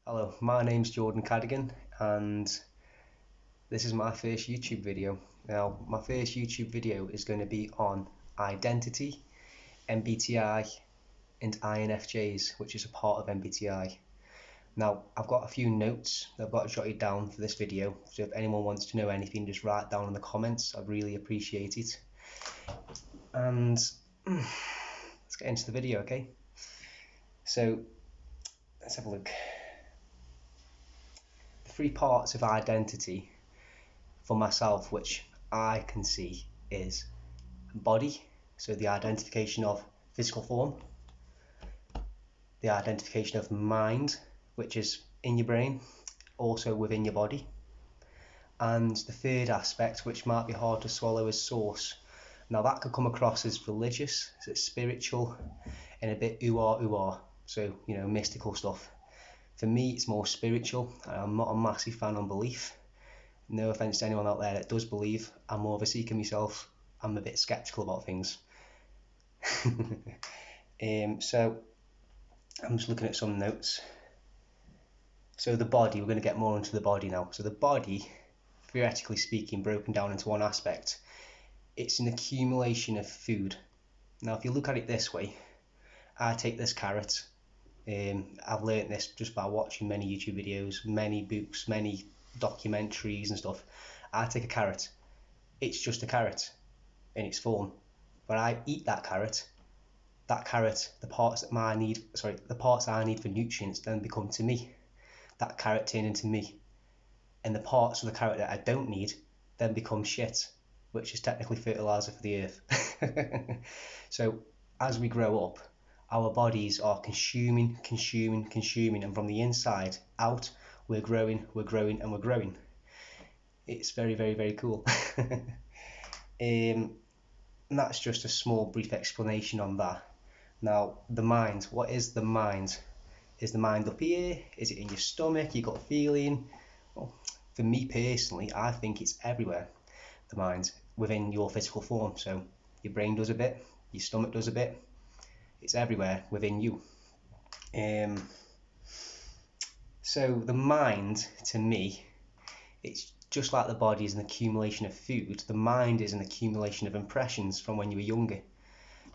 Hello, my name's Jordan Cadagan and this is my first YouTube video. Now, my first YouTube video is going to be on identity, MBTI and INFJs, which is a part of MBTI. Now, I've got a few notes that I've got jotted down for this video, so if anyone wants to know anything, just write down in the comments. I'd really appreciate it. And let's get into the video, okay? So, let's have a look. Three parts of identity for myself which I can see is body, so the identification of physical form, the identification of mind, which is in your brain, also within your body, and the third aspect, which might be hard to swallow, is source. Now that could come across as religious, so it's spiritual and a bit ooh-ah, so mystical stuff. For me, it's more spiritual. I'm not a massive fan on belief. No offense to anyone out there that does believe. I'm more of a seeker myself. I'm a bit skeptical about things. So I'm just looking at some notes. So the body, we're going to get more into the body now. So the body, theoretically speaking, broken down into one aspect, it's an accumulation of food. Now if you look at it this way, I take this carrot. I've learnt this just by watching many YouTube videos, many books, many documentaries and stuff. I take a carrot, it's just a carrot in its form, but I eat that carrot, the parts that the parts I need for nutrients then become to me. That carrot turn into me, and the parts of the carrot that I don't need then become shit, which is technically fertilizer for the earth. So as we grow up, our bodies are consuming, and from the inside out, we're growing, and we're growing. It's very, very, very cool. And that's just a small, brief explanation on that. Now, the mind. What is the mind? Is the mind up here? Is it in your stomach? You got a feeling? Well, for me personally, I think it's everywhere. The mind within your physical form. So your brain does a bit, your stomach does a bit. It's everywhere within you. So the mind, to me, it's just like the body is an accumulation of food. The mind is an accumulation of impressions from when you were younger.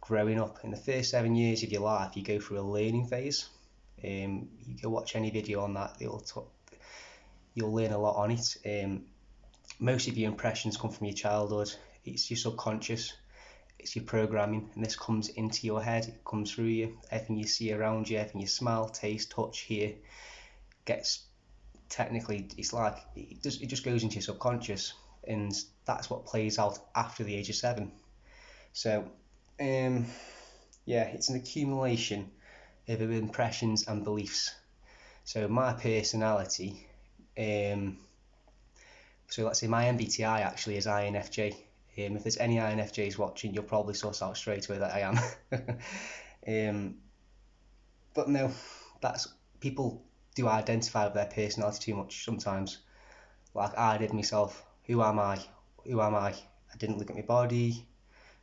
Growing up, in the first 7 years of your life, you go through a learning phase. You go watch any video on that, you'll learn a lot on it. Most of your impressions come from your childhood. It's your subconscious. It's your programming, and this comes into your head, it comes through you. Everything you see around you, everything you smell, taste, touch, hear, gets technically, it's like it just goes into your subconscious, and that's what plays out after the age of 7. So yeah, it's an accumulation of impressions and beliefs. So my personality, so let's say my MBTI actually is INFJ. If there's any INFJs watching, you'll probably sort out straight away that I am. But no, people do identify with their personality too much sometimes. Like I did myself. Who am I? I didn't look at my body,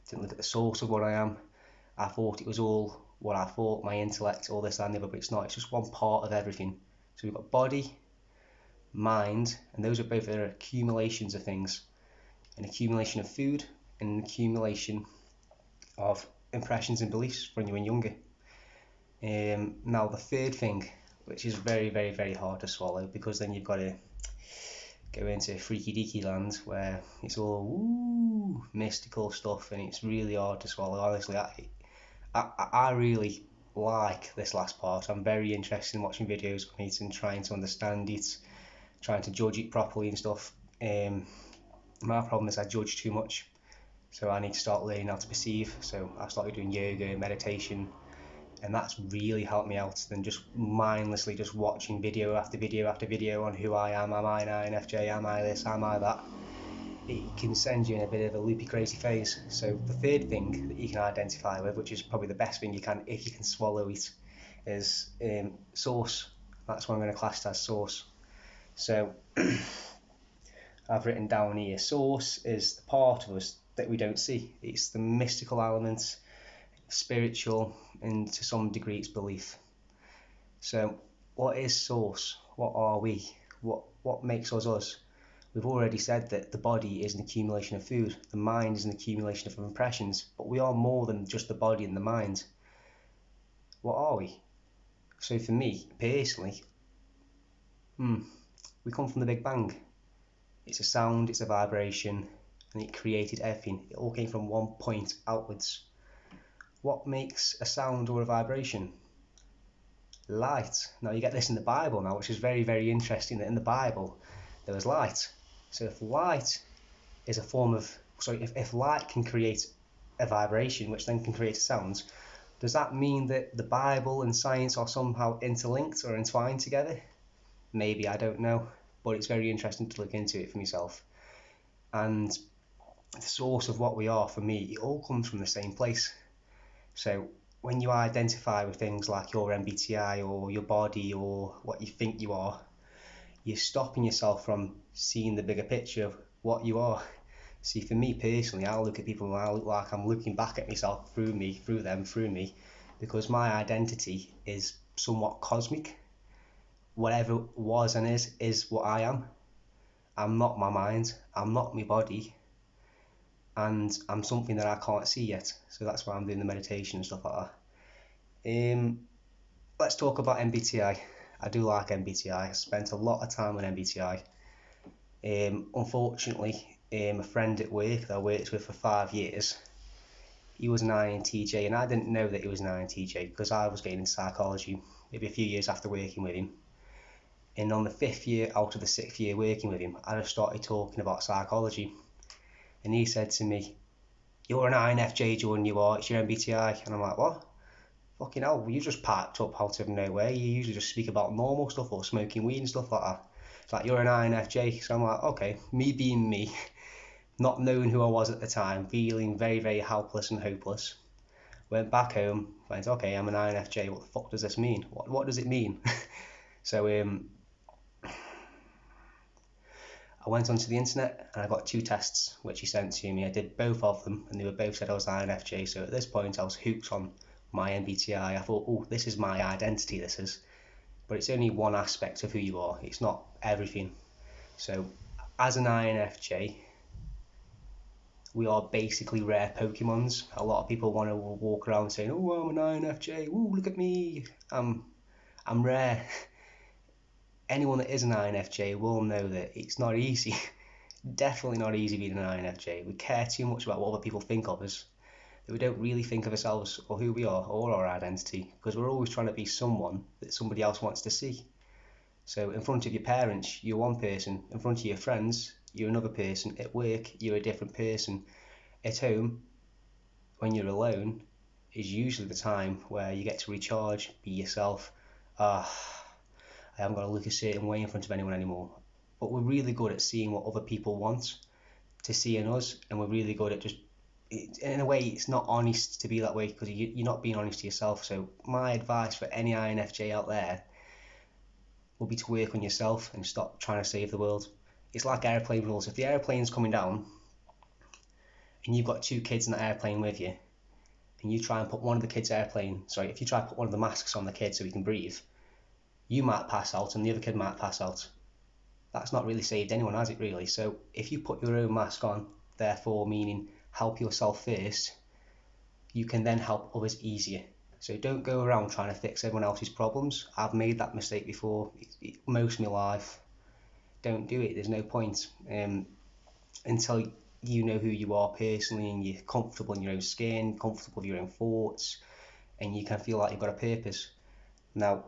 didn't look at the source of what I am. I thought it was all what I thought, my intellect, all this and the other, but it's not. It's just one part of everything. So we've got body, mind, and those are both their accumulations of things. An accumulation of food and an accumulation of impressions and beliefs from you when younger. Now the third thing, which is very, very, very hard to swallow, because then you've got to go into freaky deaky land where it's all mystical stuff, and it's really hard to swallow. Honestly, I really like this last part. I'm very interested in watching videos on it and trying to understand it, trying to judge it properly and stuff. My problem is I judge too much, so I need to start learning how to perceive. So I started doing yoga and meditation, and that's really helped me out than just mindlessly just watching video after video after video on who I am I an INFJ, am I this, am I that. It can send you in a bit of a loopy crazy phase. So the third thing that you can identify with, which is probably the best thing you can if you can swallow it, is source. That's what I'm going to class as source. So I've written down here, source is the part of us that we don't see. It's the mystical element, spiritual, and to some degree it's belief. So what is source? What are we? What makes us us? We've already said that the body is an accumulation of food, the mind is an accumulation of impressions, but we are more than just the body and the mind. What are we? So for me, personally, we come from the Big Bang. It's a sound, it's a vibration, and it created everything. It all came from one point outwards. What makes a sound or a vibration? Light. Now you get this in the Bible now, which is very, very interesting, that in the Bible there was light. So if light is a form of, if light can create a vibration, which then can create a sound, does that mean that the Bible and science are somehow interlinked or entwined together? Maybe, I don't know, but it's very interesting to look into it for myself. And the source of what we are, for me, it all comes from the same place. So when you identify with things like your MBTI or your body or what you think you are, you're stopping yourself from seeing the bigger picture of what you are. See, for me personally, I look at people and I look like I'm looking back at myself through me, through them, through me, because my identity is somewhat cosmic. Whatever was and is what I am. I'm not my mind, I'm not my body, and I'm something that I can't see yet. So that's why I'm doing the meditation and stuff like that. Let's talk about MBTI. I do like MBTI. I spent a lot of time on MBTI. Unfortunately, a friend at work that I worked with for 5 years, he was an INTJ, and I didn't know that he was an INTJ because I was getting into psychology maybe a few years after working with him. And on the 5th year out of the 6th year working with him, I just started talking about psychology. And he said to me, "You're an INFJ, Jordan, you are, it's your MBTI." And I'm like, "What? Fucking hell, you just parked up out of nowhere. You usually just speak about normal stuff or smoking weed and stuff like that." It's like, "You're an INFJ." So I'm like, okay, me being me, not knowing who I was at the time, feeling very, very helpless and hopeless. Went back home, went, okay, I'm an INFJ. What the fuck does this mean? What does it mean? So I went onto the internet and I got 2 tests which he sent to me. I did both of them and they were both said I was INFJ. So at this point I was hooked on my MBTI. I thought, oh, this is my identity, this is. But it's only one aspect of who you are. It's not everything. So as an INFJ, we are basically rare Pokemons. A lot of people want to walk around saying, "Oh, I'm an INFJ. Ooh, look at me. I'm rare." Anyone that is an INFJ will know that it's not easy. Definitely not easy being an INFJ. We care too much about what other people think of us that we don't really think of ourselves or who we are or our identity, because we're always trying to be someone that somebody else wants to see. So in front of your parents, you're one person. In front of your friends, you're another person. At work, you're a different person. At home, when you're alone, is usually the time where you get to recharge, be yourself. I haven't got to look a certain way in front of anyone anymore. But we're really good at seeing what other people want to see in us, and we're really good at just, in a way, it's not honest to be that way because you're not being honest to yourself. So my advice for any INFJ out there will be to work on yourself and stop trying to save the world. It's like airplane rules. If the airplane's coming down and you've got 2 kids in the airplane with you, and you try and put one of the kids' if you try and put one of the masks on the kid so he can breathe, you might pass out and the other kid might pass out. That's not really saved anyone, has it really? So if you put your own mask on, therefore meaning help yourself first, you can then help others easier. So don't go around trying to fix everyone else's problems. I've made that mistake before, most of my life. Don't do it, there's no point. Until you know who you are personally and you're comfortable in your own skin, comfortable with your own thoughts, and you can feel like you've got a purpose. Now,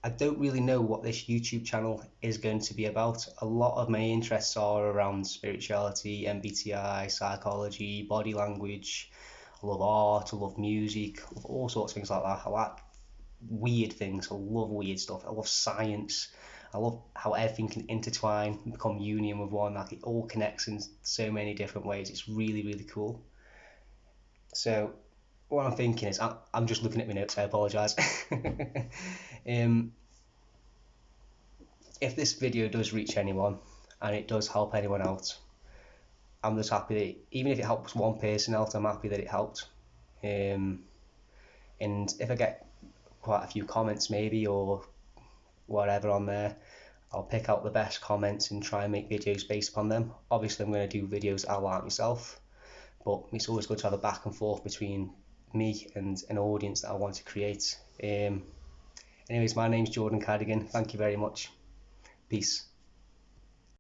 I don't really know what this YouTube channel is going to be about. A lot of my interests are around spirituality, MBTI, psychology, body language. I love art, I love music, I love all sorts of things like that. I like weird things, I love weird stuff. I love science. I love how everything can intertwine and become union with one. Like, it all connects in so many different ways. It's really, really cool. So what I'm thinking is, I'm just looking at my notes, I apologise. If this video does reach anyone and it does help anyone out, I'm just happy that even if it helps one person out, I'm happy that it helped. And if I get quite a few comments maybe, or whatever on there. I'll pick out the best comments and try and make videos based upon them. Obviously I'm going to do videos I like myself, but it's always good to have a back and forth between me and an audience that I want to create. Anyways, my name's Jordan Cadagan. Thank you very much. Peace.